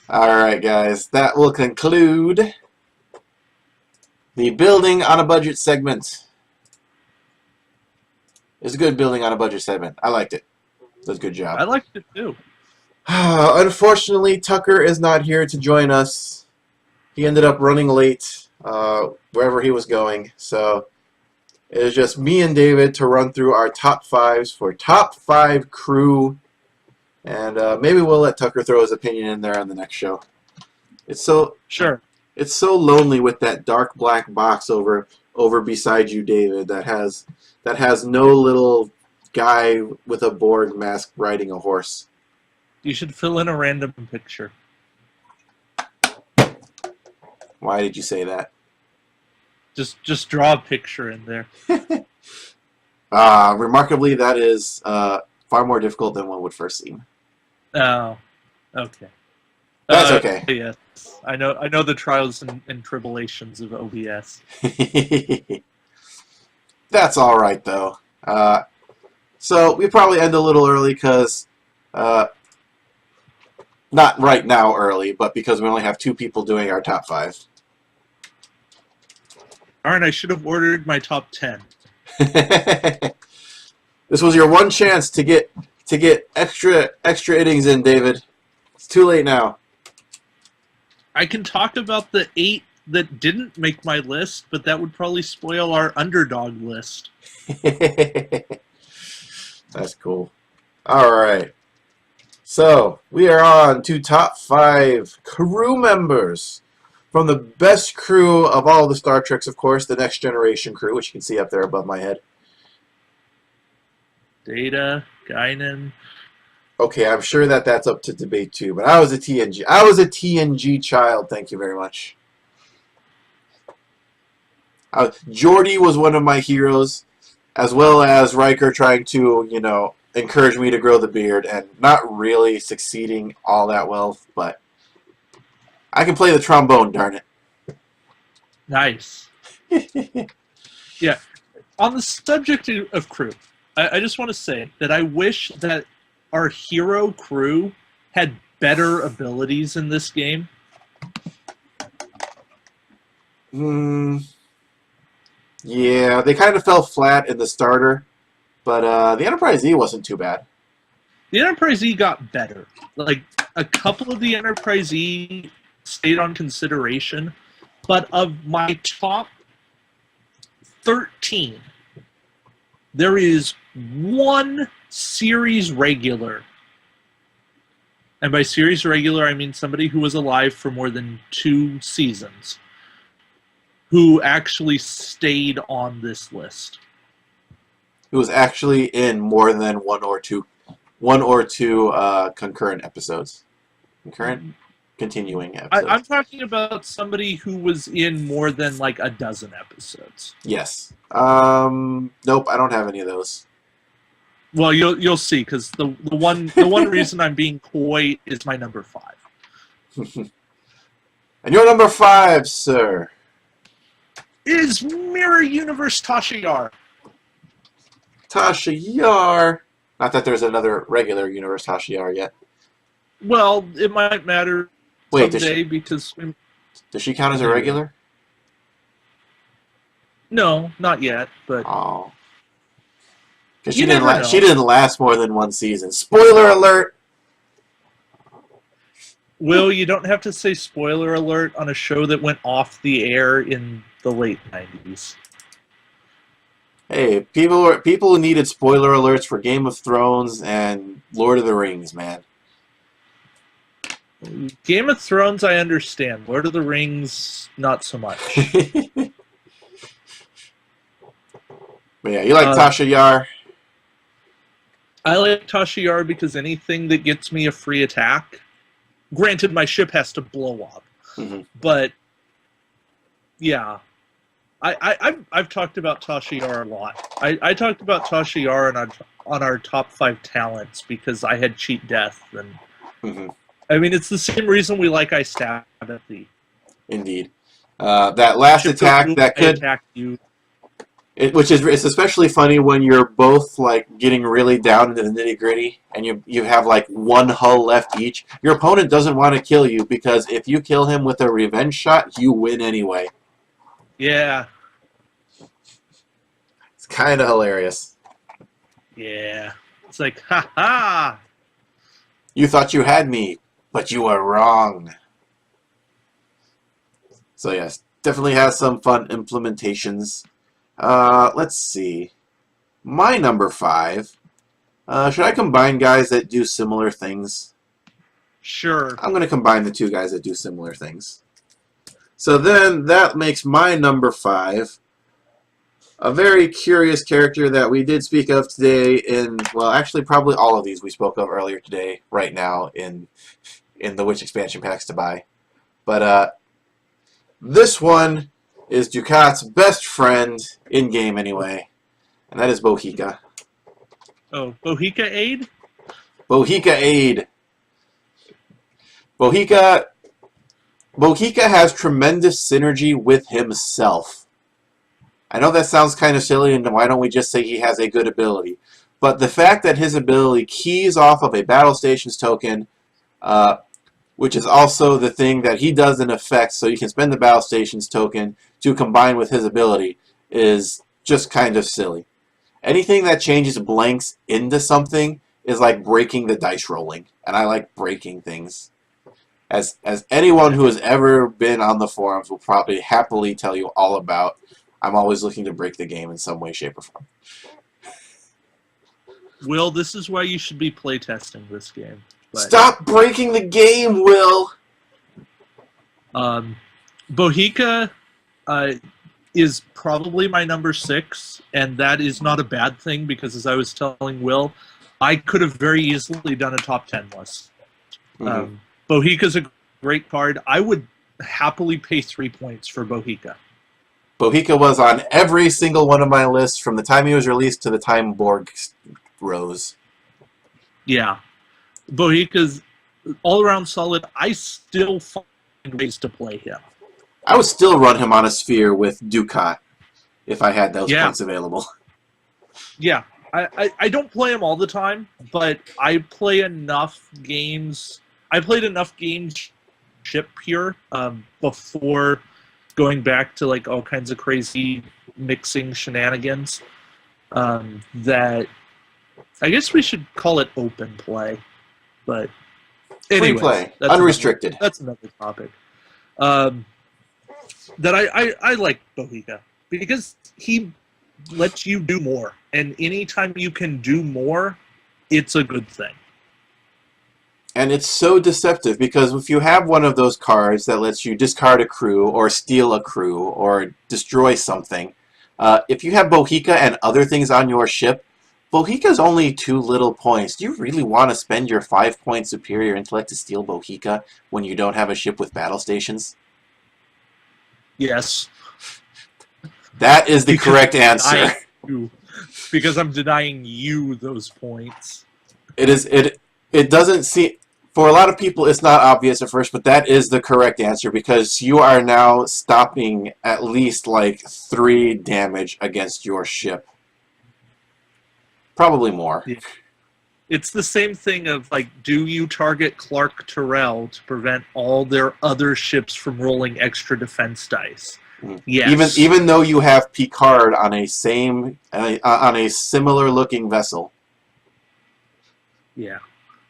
Alright, guys. That will conclude the building on a budget segment. It's a good building on a budget segment. I liked it. Does a good job. I liked it too. Unfortunately, Tucker is not here to join us. He ended up running late wherever he was going. So it is just me and David to run through our top fives for top 5 crew. And maybe we'll let Tucker throw his opinion in there on the next show. It's so lonely with that dark black box over beside you, David, that has no little guy with a Borg mask riding a horse. You should fill in a random picture. Why did you say that? Just draw a picture in there. Remarkably, that is far more difficult than one would first seem. Oh, okay. That's okay. Yes, I know the trials and tribulations of OBS. That's all right, though. So we probably end a little early because, not right now early, but because we only have 2 people doing our top 5. Darn, I should have ordered my top 10. This was your one chance to get extra innings in, David. It's too late now. I can talk about the 8 that didn't make my list, but that would probably spoil our underdog list. That's cool. All right. So we are on to top 5 crew members from the best crew of all the Star Treks, of course, the Next Generation crew, which you can see up there above my head. Data, Guinan. Okay, I'm sure that's up to debate too, but I was a TNG. I was a TNG child. Thank you very much. Geordi was one of my heroes, as well as Riker trying to, encourage me to grow the beard, and not really succeeding all that well, but I can play the trombone, darn it. Nice. Yeah. On the subject of crew, I just want to say that I wish that our hero crew had better abilities in this game. Yeah, they kind of fell flat in the starter, but the Enterprise E wasn't too bad. The Enterprise E got better. Like, a couple of the Enterprise E stayed on consideration, but of my top 13, there is one series regular. And by series regular, I mean somebody who was alive for more than 2 seasons, who actually stayed on this list. Who was actually in more than one or two concurrent episodes. Continuing episodes. I'm talking about somebody who was in more than like a dozen episodes. Yes. Nope, I don't have any of those. Well, you'll see, because the one reason I'm being coy is my number 5. And your number 5, sir, is Mirror Universe Tasha Yar. Tasha Yar. Not that there's another regular Universe Tasha Yar yet. Well, it might matter someday because... Does she count as a regular? No, not yet, but... Oh. Because she didn't last more than 1 season. Spoiler alert! Will, you don't have to say spoiler alert on a show that went off the air in the late 90s. Hey, people needed spoiler alerts for Game of Thrones and Lord of the Rings, man. Game of Thrones, I understand. Lord of the Rings, not so much. But yeah, you like Tasha Yar? I like Tasha Yar because anything that gets me a free attack, granted my ship has to blow up, but yeah, I've talked about Tasha Yar a lot. I talked about Tasha Yar on our top 5 talents because I had cheat death, and I mean it's the same reason we like I stab at thee. Indeed, that last attack that could attack you. Which is it's especially funny when you're both like getting really down into the nitty gritty, and you have like one hull left each. Your opponent doesn't want to kill you because if you kill him with a revenge shot, you win anyway. Yeah. It's kind of hilarious. Yeah. It's like, ha ha! You thought you had me, but you were wrong. So yes, definitely has some fun implementations. Let's see. My number 5. Should I combine guys that do similar things? Sure. I'm going to combine the two guys that do similar things. So then that makes my number 5 a very curious character that we did speak of today in, well, actually probably all of these we spoke of earlier today, right now, in the which expansion packs to buy. But this one is Ducat's best friend, in-game anyway, and that is Bohica. Oh, Bohica Aid? Bohica Aid. Bohica has tremendous synergy with himself. I know that sounds kind of silly, and why don't we just say he has a good ability? But the fact that his ability keys off of a battle stations token, which is also the thing that he does in effect, so you can spend the battle stations token to combine with his ability, is just kind of silly. Anything that changes blanks into something is like breaking the dice rolling, and I like breaking things. As anyone who has ever been on the forums will probably happily tell you all about, I'm always looking to break the game in some way, shape, or form. Will, this is why you should be playtesting this game. But, stop breaking the game, Will! Bohica is probably my number 6, and that is not a bad thing because, as I was telling Will, I could have very easily done a top 10 list. Mm-hmm. Bohica's a great card. I would happily pay 3 points for Bohica. Bohica was on every single one of my lists from the time he was released to the time Borg rose. Yeah. Bohica's all-around solid. I still find ways to play him. I would still run him on a sphere with Ducat if I had those points available. Yeah. I don't play him all the time, but I play enough games. I played enough games ship pure before going back to like all kinds of crazy mixing shenanigans that I guess we should call it open play. But free play, unrestricted. That's another topic. That I like Bohica because he lets you do more, and anytime you can do more, it's a good thing. And it's so deceptive because if you have one of those cards that lets you discard a crew or steal a crew or destroy something, if you have Bohica and other things on your ship, Bohica's only 2 little points. Do you really want to spend your 5-point superior intellect to steal Bohica when you don't have a ship with battle stations? Yes. That is the correct answer. Because I'm denying you those points. It doesn't seem, for a lot of people it's not obvious at first, but that is the correct answer because you are now stopping at least like 3 damage against your ship. Probably more. Yeah. It's the same thing of like, do you target Clark Terrell to prevent all their other ships from rolling extra defense dice? Yes. Even though you have Picard on a similar looking vessel. Yeah.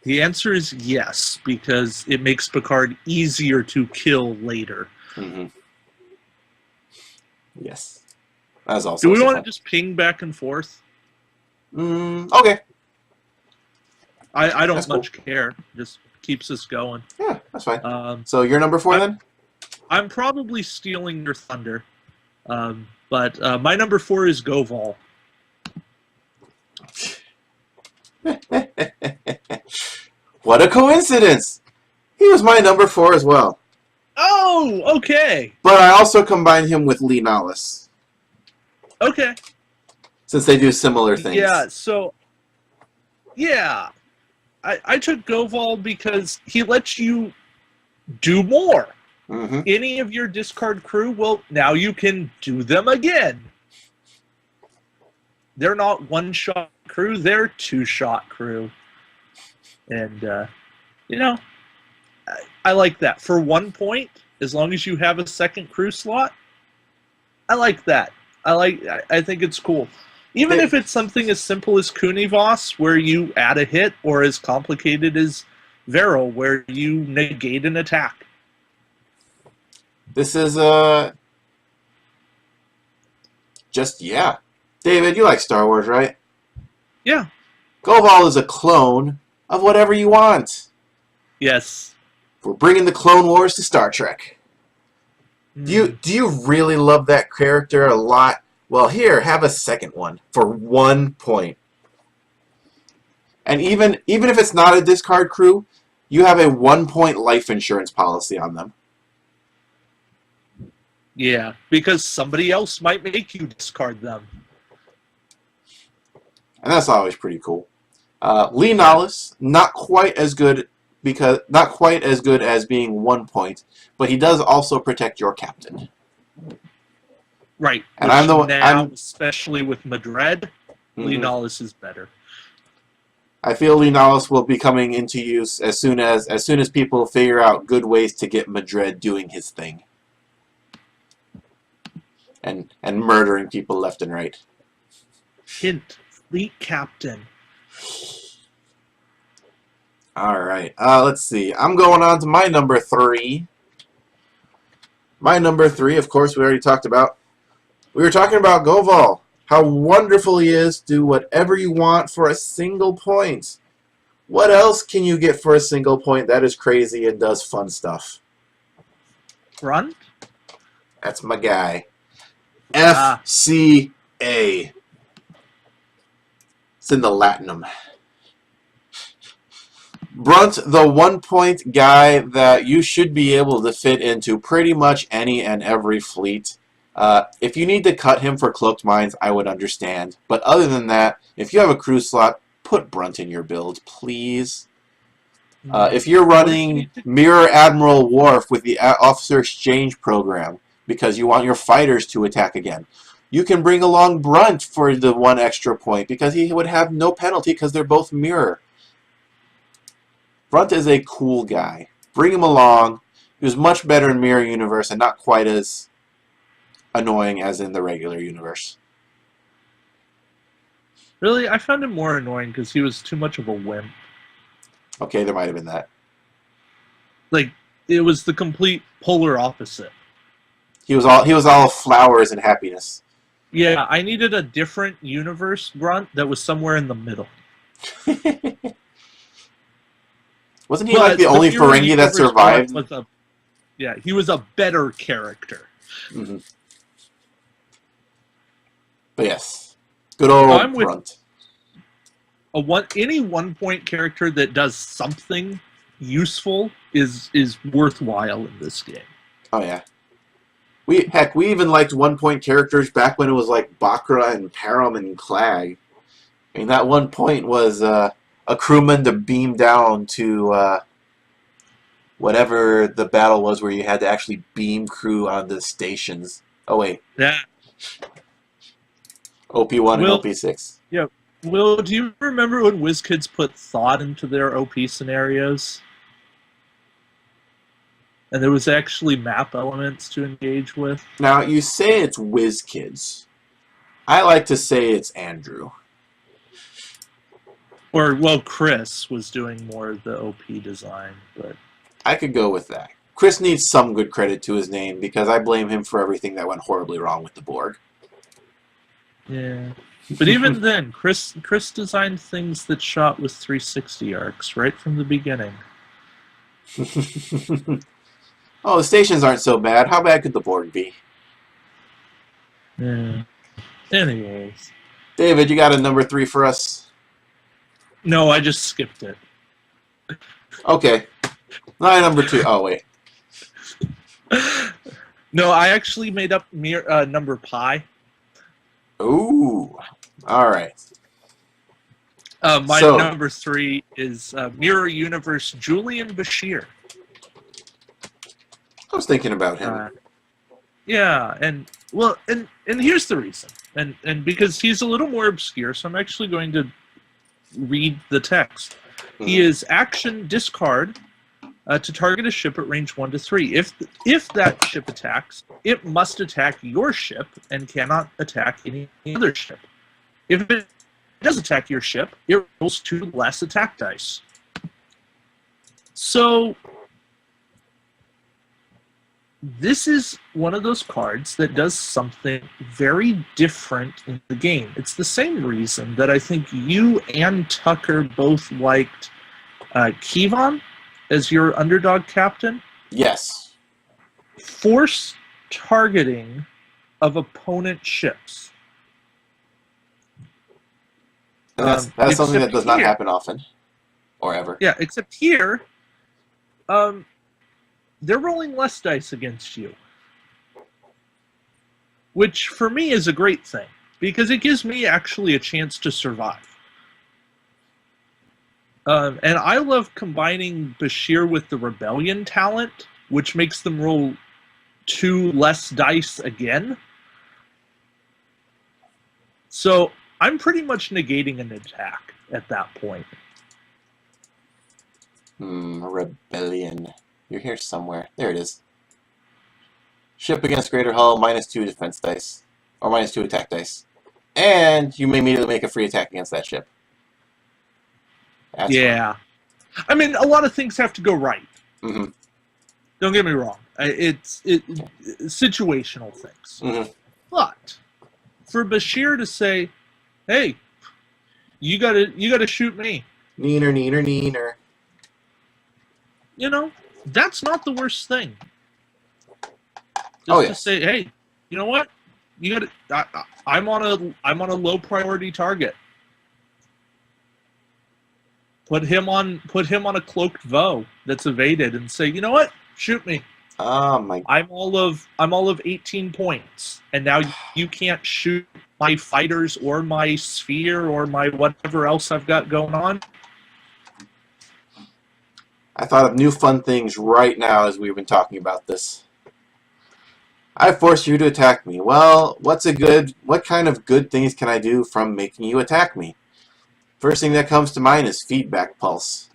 The answer is yes, because it makes Picard easier to kill later. Mm-hmm. Yes. That's also. Do we want to just ping back and forth? Okay. I don't much care. Just keeps us going. Yeah, that's fine. So you're number 4 then? I'm probably stealing your thunder. But my number 4 is Goval. What a coincidence! He was my number 4 as well. Oh, okay. But I also combined him with Lee Nollis. Okay. Since they do similar things. Yeah, so... Yeah. I took Goval because he lets you do more. Mm-hmm. Any of your discard crew, well, now you can do them again. they're not one-shot crew, they're two-shot crew. And, I like that. For 1 point, as long as you have a second crew slot, I like that. I think it's cool. Even if it's something as simple as Kunivos, where you add a hit, or as complicated as Vero, where you negate an attack. This is David, you like Star Wars, right? Yeah. Goval is a clone of whatever you want. Yes. We're bringing the Clone Wars to Star Trek. Do you really love that character a lot? Well, here, have a second one for 1 point. And even if it's not a discard crew, you have a 1 point life insurance policy on them. Yeah, because somebody else might make you discard them. And that's always pretty cool. Lee Nollis, not quite as good as being 1 point, but he does also protect your captain. Right. And I'm the one. Especially with Madred, Lee Nollis is better. I feel Lee Nollis will be coming into use as soon as people figure out good ways to get Madred doing his thing. And murdering people left and right. Hint, fleet captain. All right. Let's see. I'm going on to my number 3. My number 3, of course, we already talked about. We were talking about Goval. How wonderful he is. Do whatever you want for a single point. What else can you get for a single point that is crazy and does fun stuff? Grunt? That's my guy. FCA. It's in the Latinum. Brunt, the 1 point guy that you should be able to fit into pretty much any and every fleet. If you need to cut him for Cloaked Mines, I would understand. But other than that, if you have a crew slot, put Brunt in your build, please. If you're running Mirror Admiral Worf with the Officer Exchange program because you want your fighters to attack again, you can bring along Brunt for the 1 extra point because he would have no penalty because they're both mirror. Brunt is a cool guy. Bring him along. He was much better in Mirror Universe and not quite as annoying as in the regular universe. Really? I found him more annoying because he was too much of a wimp. Okay, there might have been that. Like, it was the complete polar opposite. He was all flowers and happiness. Yeah, I needed a different universe Grunt that was somewhere in the middle. Wasn't he like the only Ferengi that survived? He was a better character. Mm-hmm. But yes, good old Brunt. Any 1 point character that does something useful is worthwhile in this game. Oh yeah. We even liked 1 point characters back when it was like Bakra and Param and Clag. I mean, that 1 point was a crewman to beam down to whatever the battle was where you had to actually beam crew on the stations. Oh wait. Yeah. OP1 and OP6. Yeah. Will, do you remember when WizKids put thought into their OP scenarios? And there was actually map elements to engage with? Now, you say it's WizKids. I like to say it's Andrew. Or, well, Chris was doing more of the OP design, but... I could go with that. Chris needs some good credit to his name because I blame him for everything that went horribly wrong with the Borg. Yeah. But even then, Chris designed things that shot with 360 arcs right from the beginning. Oh, the stations aren't so bad. How bad could the Borg be? Yeah. Anyways. David, you got a number 3 for us? No, I just skipped it. Okay. My number 2. Oh, wait. No, I actually made up number pi. Ooh. All right. My number 3 is Mirror Universe Julian Bashir. I was thinking about him. Yeah, and here's the reason. And because he's a little more obscure, so I'm actually going to read the text. He is action discard to target a ship at range 1 to 3. If that ship attacks, it must attack your ship and cannot attack any other ship. If it does attack your ship, it rolls 2 less attack dice. So this is one of those cards that does something very different in the game. It's the same reason that I think you and Tucker both liked Kevon as your underdog captain. Yes. Force targeting of opponent ships. And that's something that does not happen often. Or ever. Yeah, except here, they're rolling less dice against you. Which, for me, is a great thing. Because it gives me actually a chance to survive. And I love combining Bashir with the Rebellion talent, which makes them roll 2 less dice again. So, I'm pretty much negating an attack at that point. Rebellion. You're here somewhere. There it is. Ship against Greater Hull, -2 defense dice. Or -2 attack dice. And you may immediately make a free attack against that ship. That's yeah. Fun. I mean, a lot of things have to go right. Mm-hmm. Don't get me wrong. It's situational things. Mm-hmm. But for Bashir to say, "Hey, you gotta shoot me," neener. You know, that's not the worst thing. Just to say, "Hey, you know what? You gotta. I'm on a low priority target. Put him on a cloaked Vo that's evaded, and say, you know what? Shoot me. Oh my! I'm all of 18 points, and now you can't shoot my fighters or my sphere or my whatever else I've got going on." I thought of new fun things right now as we've been talking about this. I force you to attack me. Well, what kind of good things can I do from making you attack me? First thing that comes to mind is feedback pulse.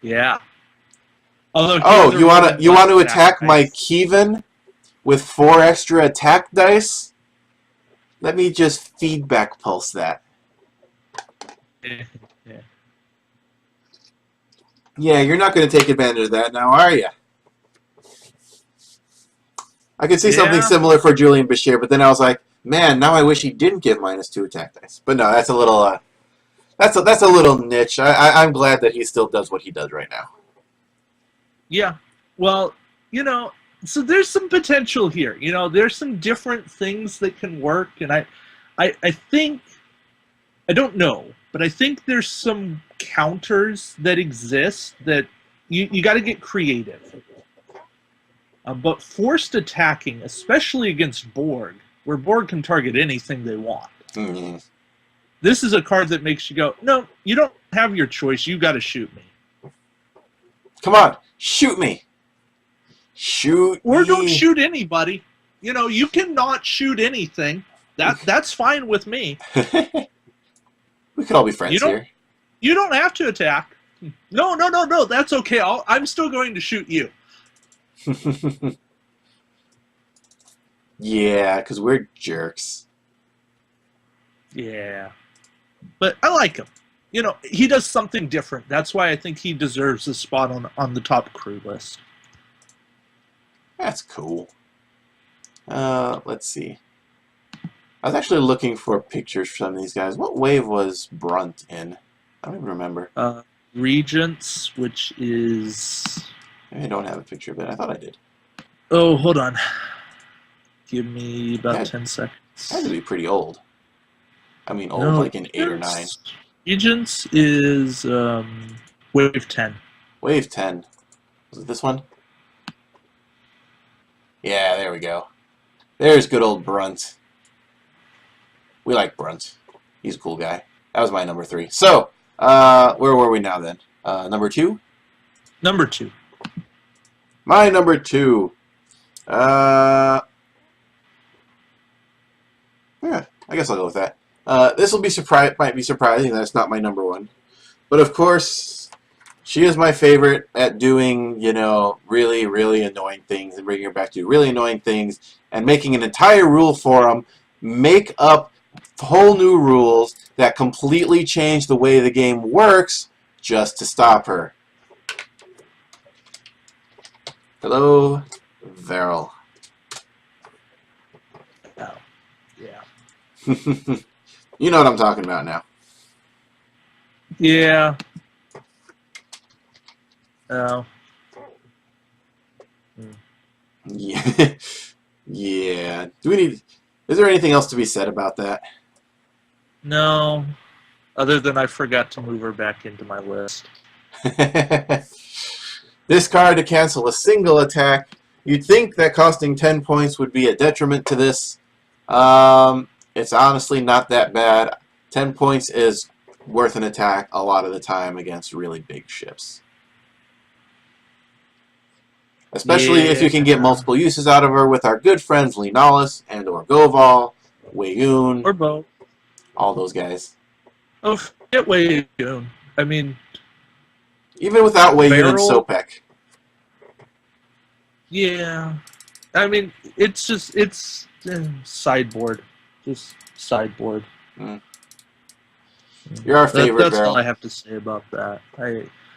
Yeah. Oh, you want to attack my Kevon with 4 extra attack dice? Let me just feedback pulse that. Yeah, you're not going to take advantage of that now, are you? I could see something similar for Julian Bashir, but then I was like, man, now I wish he didn't give -2 attack dice. But no, that's a little that's a little niche. I'm glad that he still does what he does right now. Yeah. Well, so there's some potential here. There's some different things that can work, and I think, I don't know, but I think there's some counters that exist that you got to get creative. But forced attacking, especially against Borg, where Borg can target anything they want. Mm-hmm. This is a card that makes you go, no, you don't have your choice. You got to shoot me. Come on, shoot me. Shoot or me. don't shoot anybody. You cannot shoot anything. That's fine with me. We could all be friends here. You don't have to attack. No. That's okay. I'm still going to shoot you. Yeah, because we're jerks. Yeah. But I like him. He does something different. That's why I think he deserves a spot on the top crew list. That's cool. Let's see. I was actually looking for pictures for some of these guys. What wave was Brunt in? I don't even remember. Regents, which is... I don't have a picture of it. I thought I did. Oh, hold on. Give me about 10 seconds. That had to be pretty old. I mean, old, like in 8 or 9. Regents is wave 10. Wave 10. Was it this one? Yeah, there we go. There's good old Brunt. We like Brunt. He's a cool guy. That was my number 3. So, where were we now then? Number 2? Number 2. My number 2. Yeah, I guess I'll go with that. This will be might be surprising that it's not my number one. But of course, she is my favorite at doing, you know, really, really annoying things and bringing her back to really annoying things and making an entire rule for them, make up whole new rules that completely change the way the game works just to stop her. Hello, Varel. Oh, yeah. You know what I'm talking about now. Yeah. Oh. Yeah. Yeah. Do we need... Is there anything else to be said about that? No. Other than I forgot to move her back into my list. Discard to cancel a single attack. You'd think that costing 10 points would be a detriment to this. It's honestly not that bad. 10 points is worth an attack a lot of the time against really big ships. Especially if you can get multiple uses out of her with our good friends Lenalis and or Goval, Wayoon, or both. All those guys. Oh, forget Wayoon. I mean, even without Wayoon and Sopek. Yeah. I mean, it's just, it's sideboard. Just sideboard. You're our favorite, That's Varel. all I have to say about that.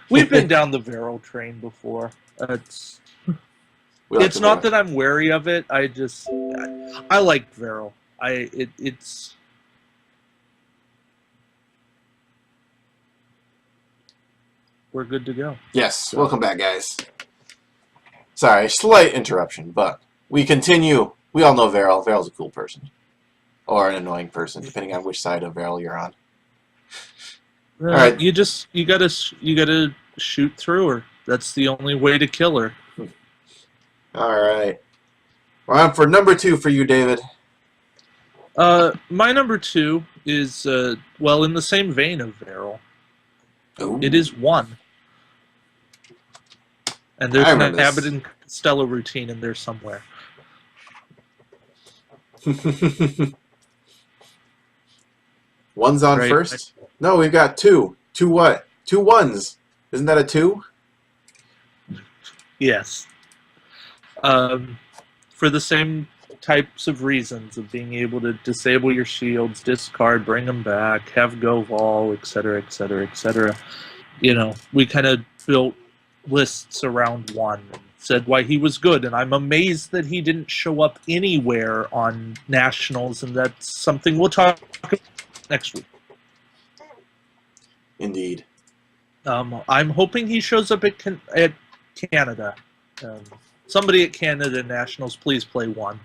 We've been down the Varel train before. It's not that I'm wary of it. I like Varel. It's we're good to go. Yes, so. Welcome back, guys. Sorry, slight interruption, but we continue. We all know Varel. Varel's a cool person. Or an annoying person, depending on which side of Varel you're on. All right. You gotta shoot through her. That's the only way to kill her. All right. Well, I'm for number 2 for you, David. My number 2 is well, in the same vein of Varel. Ooh. It is 1. And there's an Abbott and Costello routine in there somewhere. One's on first? No, we've got 2. 2 what? 2 ones. Isn't that a 2? Yes. For the same types of reasons of being able to disable your shields, discard, bring them back, have Goval, etc., etc., etc. You know, we kind of built lists around 1 and said why he was good, and I'm amazed that he didn't show up anywhere on Nationals, and that's something we'll talk about next week. Indeed. I'm hoping he shows up at Canada. Somebody at Canada Nationals, please play 1.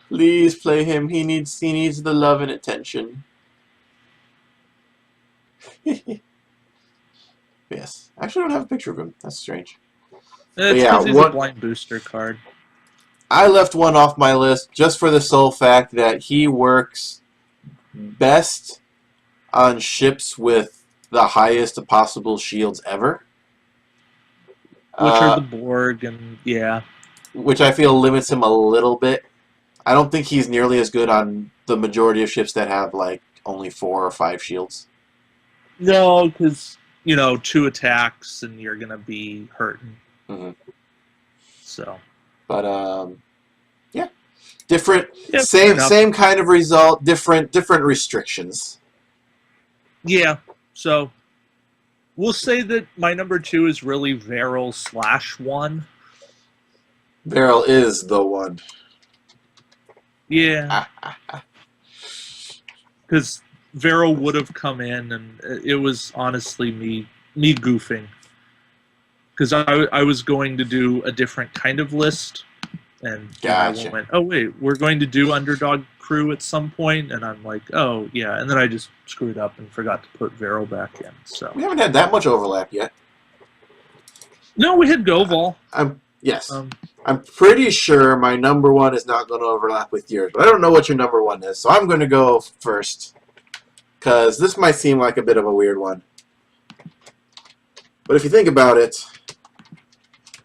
Please play him. He needs the love and attention. Yes. I actually don't have a picture of him. That's strange. It's because he's a blind booster card. I left 1 off my list just for the sole fact that he works best on ships with the highest possible shields ever. Which are the Borg, and yeah. Which I feel limits him a little bit. I don't think he's nearly as good on the majority of ships that have, like, only 4 or 5 shields. No, because, you know, 2 attacks and you're going to be hurting. So. But, yeah. Different, yeah, same kind of result, different restrictions. Yeah, so we'll say that my number 2 is really Varel /1. Varel is the one. Yeah. Because Varel would have come in, and it was honestly me goofing. Because I was going to do a different kind of list, and gotcha. I went, oh wait, we're going to do Underdog Crew at some point, and I'm like, oh yeah, and then I just screwed up and forgot to put Varel back in. So we haven't had that much overlap yet. No, we had Goval. Yes. I'm pretty sure my number 1 is not going to overlap with yours, but I don't know what your number 1 is, so I'm going to go first, because this might seem like a bit of a weird one. But if you think about it,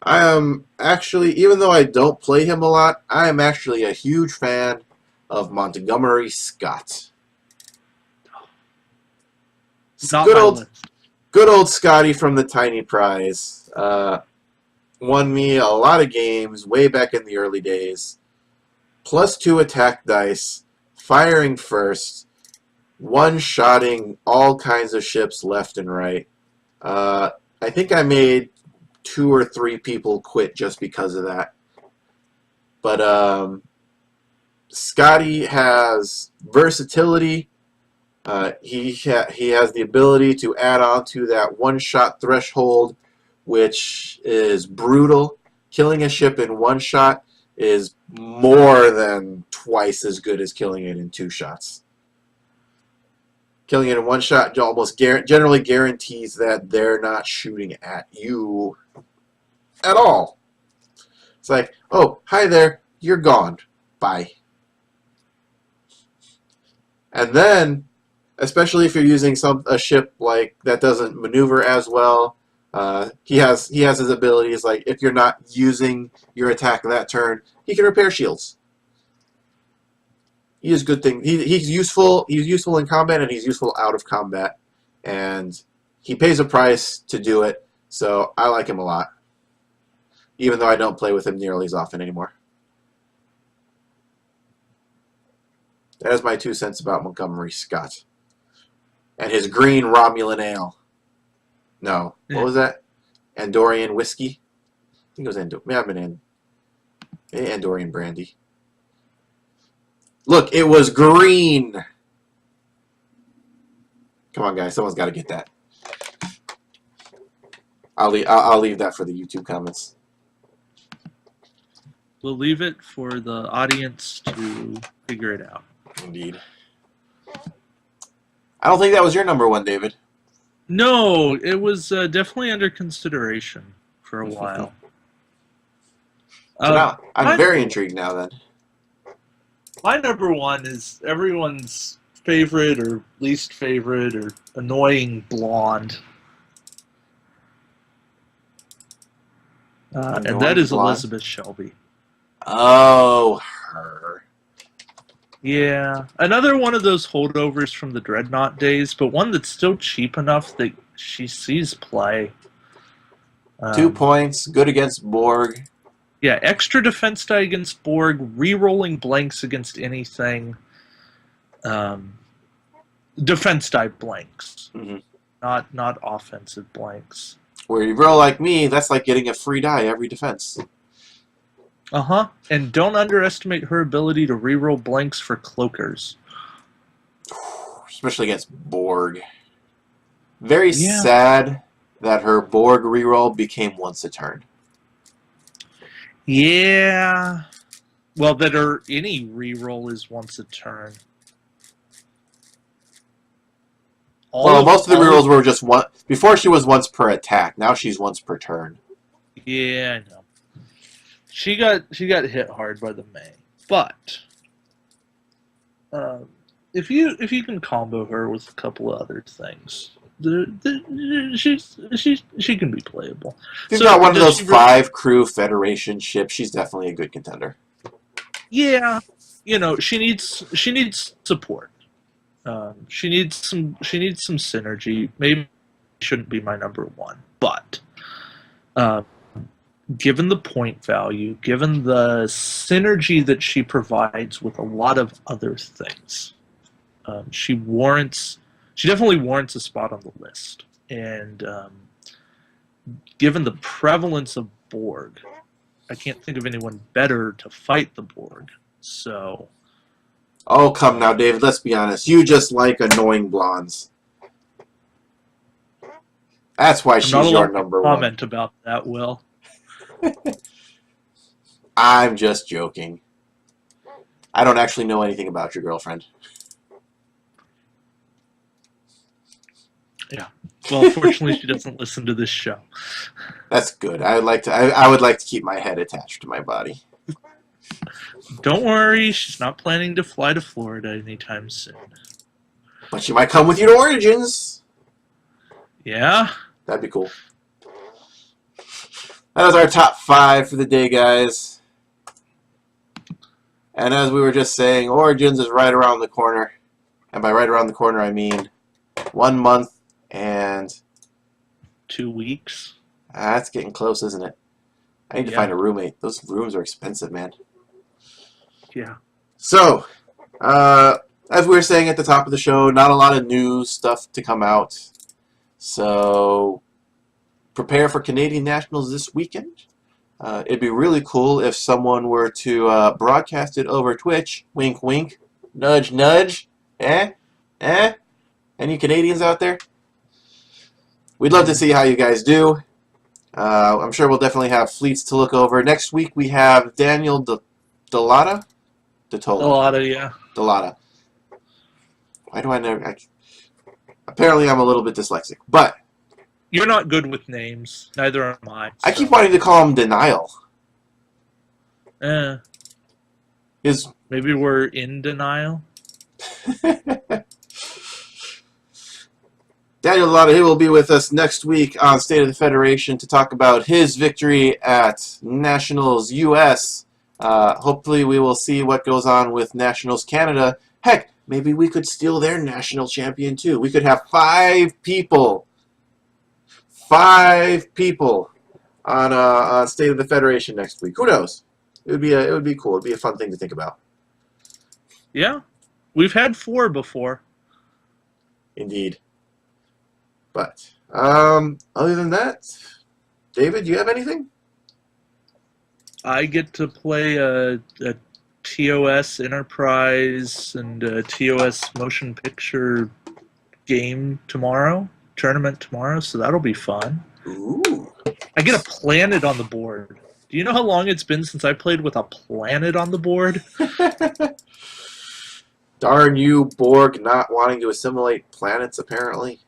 I am actually, even though I don't play him a lot, I am actually a huge fan of Montgomery Scott. Not Good my old, list. good old Scotty from the Tiny Prize. Won me a lot of games way back in the early days. +2 attack dice, firing first, one-shotting all kinds of ships left and right. I think I made 2 or 3 people quit just because of that. But Scotty has versatility. He has the ability to add on to that one-shot threshold, which is brutal. Killing a ship in one shot is more than twice as good as killing it in 2 shots. Killing it in 1 shot almost generally guarantees that they're not shooting at you at all. It's like, oh, hi there, you're gone. Bye. And then, especially if you're using a ship like that doesn't maneuver as well, he has his abilities. Like if you're not using your attack that turn, he can repair shields. He is good thing. He's useful. He's useful in combat and he's useful out of combat, and he pays a price to do it. So I like him a lot, even though I don't play with him nearly as often anymore. That is my 2 cents about Montgomery Scott. And his green Romulan ale. No. What was that? Andorian whiskey? I think it was Andorian brandy. Look, it was green! Come on, guys. Someone's got to get that. I'll leave that for the YouTube comments. We'll leave it for the audience to figure it out. Indeed. I don't think that was your number 1, David. No, it was definitely under consideration for a while. So now, I'm very intrigued now then. My number 1 is everyone's favorite or least favorite or annoying blonde. And that is blonde? Elizabeth Shelby. Oh, her. Yeah, another one of those holdovers from the Dreadnought days, but one that's still cheap enough that she sees play. 2 points, good against Borg. Yeah, extra defense die against Borg, re-rolling blanks against anything. Defense die blanks, not offensive blanks. Where you roll like me, that's like getting a free die every defense. And don't underestimate her ability to re-roll blanks for cloakers. Especially against Borg. Very sad that her Borg reroll became once a turn. Yeah. Well, that her any reroll is once a turn. Most of the rerolls were just one. Before she was once per attack. Now she's once per turn. Yeah, I know. She got hit hard by the May, but if you can combo her with a couple of other things, she can be playable. She's not one of those 5 crew Federation ships. She's definitely a good contender. Yeah, she needs support. She needs some synergy. Maybe shouldn't be my number 1, but given the point value, given the synergy that she provides with a lot of other things, she definitely warrants a spot on the list. And given the prevalence of Borg, I can't think of anyone better to fight the Borg. So, oh, come now, David. Let's be honest. You just like annoying blondes. That's why she's your number 1. Comment about that, Will. I'm just joking. I don't actually know anything about your girlfriend. Yeah. Well, fortunately, she doesn't listen to this show. That's good. I would like to keep my head attached to my body. Don't worry, she's not planning to fly to Florida anytime soon. But she might come with you to Origins. Yeah? That'd be cool. That was our top 5 for the day, guys. And as we were just saying, Origins is right around the corner. And by right around the corner, I mean 1 month and 2 weeks. That's getting close, isn't it? I need to find a roommate. Those rooms are expensive, man. Yeah. So, as we were saying at the top of the show, not a lot of new stuff to come out. So, prepare for Canadian Nationals this weekend. It'd be really cool if someone were to broadcast it over Twitch. Wink, wink. Nudge, nudge. Eh? Any Canadians out there? We'd love to see how you guys do. I'm sure we'll definitely have fleets to look over. Next week we have Daniel Delata? Delata, yeah. Delata. Why do I know? Apparently I'm a little bit dyslexic. But you're not good with names. Neither am I. So. I keep wanting to call him Denial. Maybe we're in denial. Daniel Delata, he will be with us next week on State of the Federation to talk about his victory at Nationals US. Hopefully we will see what goes on with Nationals Canada. Heck, maybe we could steal their national champion too. We could have 5 people. 5 people on State of the Federation next week. Who knows? It would be cool. It'd be a fun thing to think about. Yeah, we've had 4 before. Indeed. But other than that, David, do you have anything? I get to play a TOS Enterprise and a TOS motion picture game tomorrow, tournament tomorrow, so that'll be fun. Ooh. I get a planet on the board. Do you know how long it's been since I played with a planet on the board? Darn you, Borg, not wanting to assimilate planets, apparently.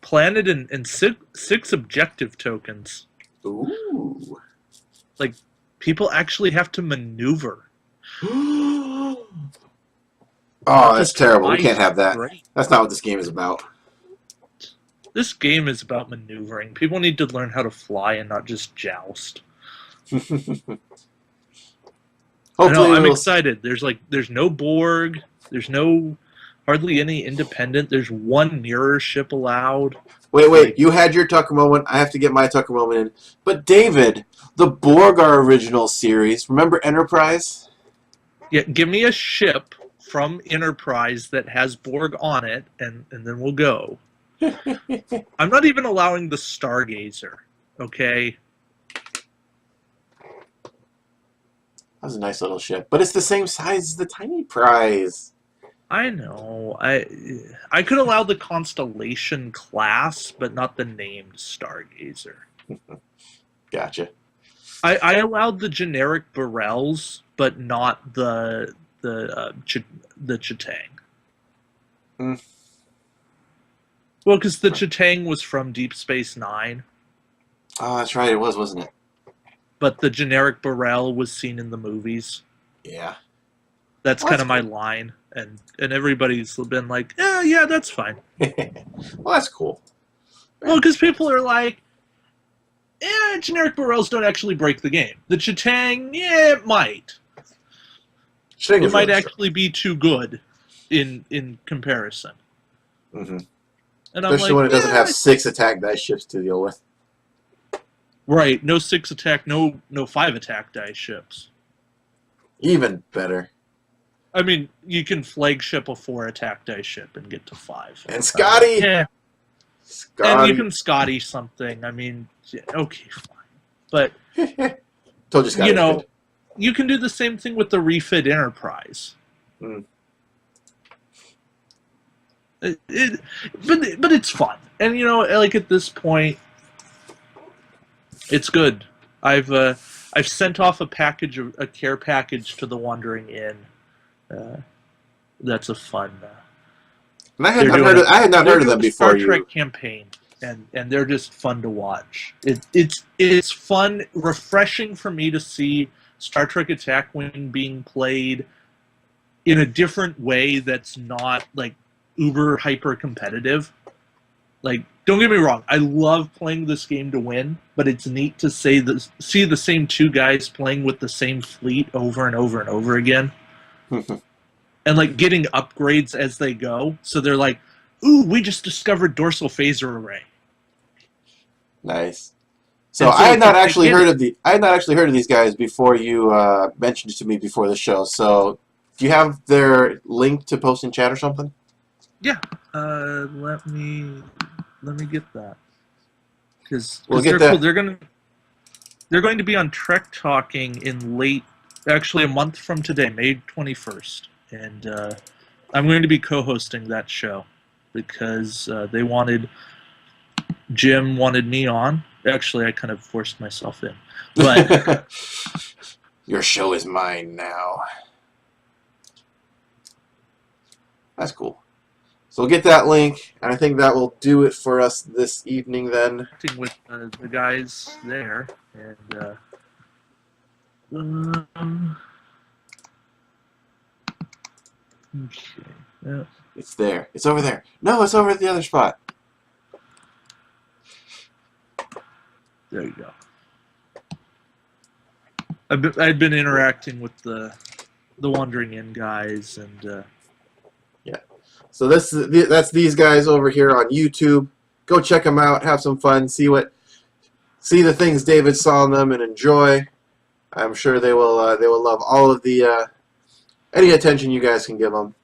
Planet and 6 objective tokens. Ooh. Like, people actually have to maneuver. Oh, that's terrible. We can't have that. Great. That's not what this game is about. This game is about maneuvering. People need to learn how to fly and not just joust. Hopefully, I'm excited. There's no Borg. There's hardly any independent. There's 1 mirror ship allowed. Wait. You had your Tucker moment. I have to get my Tucker moment in. But David, the Borg are original series. Remember Enterprise? Yeah, give me a ship from Enterprise that has Borg on it, and then we'll go. I'm not even allowing the Stargazer, okay? That was a nice little ship. But it's the same size as the Tiny Prize. I know. I could allow the Constellation class, but not the named Stargazer. Gotcha. I allowed the generic Burrells, but not the Chitang. Mm. Well, because the Chitang was from Deep Space Nine. Oh, that's right. It was, wasn't it? But the generic Burrell was seen in the movies. Yeah. That's kind of my line. And everybody's been like, yeah, that's fine. Well, that's cool. Well, because people are like, generic Burrells don't actually break the game. The Chitang, it might. It might actually be too good in comparison. Mm-hmm. And especially when it doesn't have 6 attack dice ships to deal with. Right, no 6 attack, no 5 attack dice ships. Even better. I mean, you can flagship a 4 attack dice ship and get to 5. And Scotty! Yeah. Scotty. And you can Scotty something. I mean, okay, fine. But, Told you, Scotty, you can do the same thing with the refit Enterprise. Mm. But it's fun. And, like at this point, it's good. I've sent off a care package to the Wandering Inn. That's a fun. And I had not heard of them before. Star Trek campaign, and they're just fun to watch. It's fun, refreshing for me to see Star Trek Attack Wing being played in a different way that's not like uber hyper competitive. Like, don't get me wrong, I love playing this game to win, but it's neat to see the same 2 guys playing with the same fleet over and over and over again. and like getting upgrades as they go. So they're like, "Ooh, we just discovered dorsal phaser array." Nice. So And I had not if they actually get heard it- of these guys before you mentioned it to me before the show. So do you have their link to post in chat or something? Yeah, let me get that because We'll get they're cool. that. They're going to be on Trek Talking in actually a month from today, May 21st, and I'm going to be co-hosting that show because Jim wanted me on. Actually, I kind of forced myself in, but Your show is mine now. That's cool. So we'll get that link, and I think that will do it for us this evening then. acting with the guys there, and okay, yeah. It's there. It's over there. No, it's over at the other spot. There you go. I've been interacting with the Wandering In guys, and So that's these guys over here on YouTube. Go check them out. Have some fun. See the things David saw in them and enjoy. I'm sure they will love all of the any attention you guys can give them.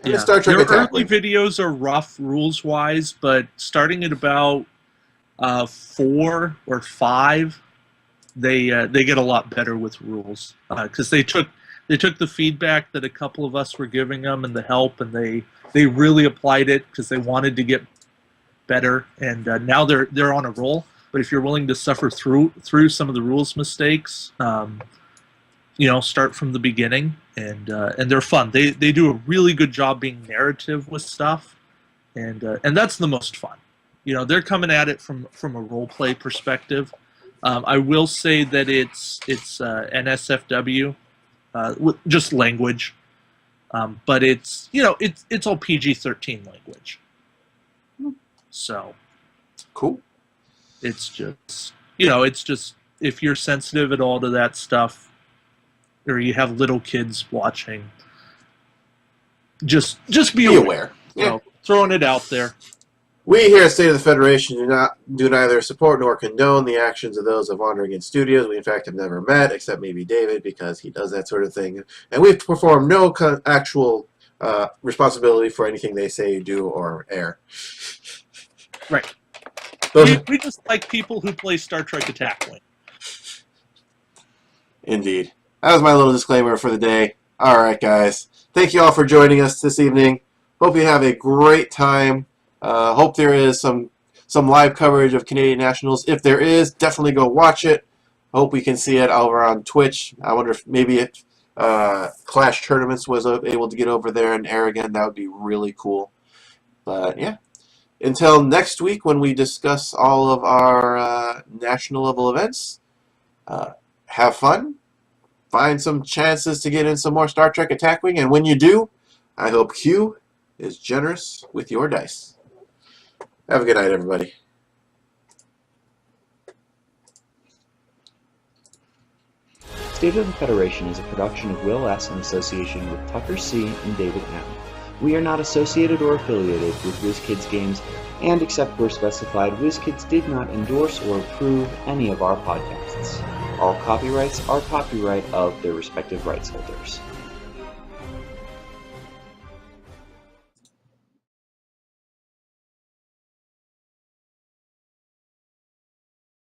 And the Star Trek their Attack early Wing. videos are rough rules wise, but starting at about 4 or 5, they get a lot better with rules because they took the feedback that a couple of us were giving them and the help, and they really applied it because they wanted to get better, and now they're on a roll. But if you're willing to suffer through some of the rules mistakes, start from the beginning, and they're fun. They do a really good job being narrative with stuff, and that's the most fun. They're coming at it from a role play perspective. I will say that it's NSFW, just language, but it's all PG-13 language. So Cool. it's just if you're sensitive at all to that stuff, or you have little kids watching, just be aware. Yeah. Throwing it out there. We here at State of the Federation do neither support nor condone the actions of those of Wandering In Studios. We, in fact, have never met, except maybe David, because he does that sort of thing. And we perform no actual responsibility for anything they say, do, or air. Right. Those, We just like people who play Star Trek Attack Wing. Indeed. That was my little disclaimer for the day. All right, guys. Thank you all for joining us this evening. Hope you have a great time. Hope there is some live coverage of Canadian Nationals. If there is, definitely go watch it. Hope we can see it over on Twitch. I wonder if maybe Clash Tournaments was able to get over there and air again. That would be really cool. But yeah. Until next week when we discuss all of our national level events, have fun. Find some chances to get in some more Star Trek Attack Wing. And when you do, I hope Q is generous with your dice. Have a good night, everybody. State of the Federation is a production of Will S. in association with Tucker C. and David M. We are not associated or affiliated with WizKids Games, and except where specified, WizKids did not endorse or approve any of our podcasts. All copyrights are copyright of their respective rights holders.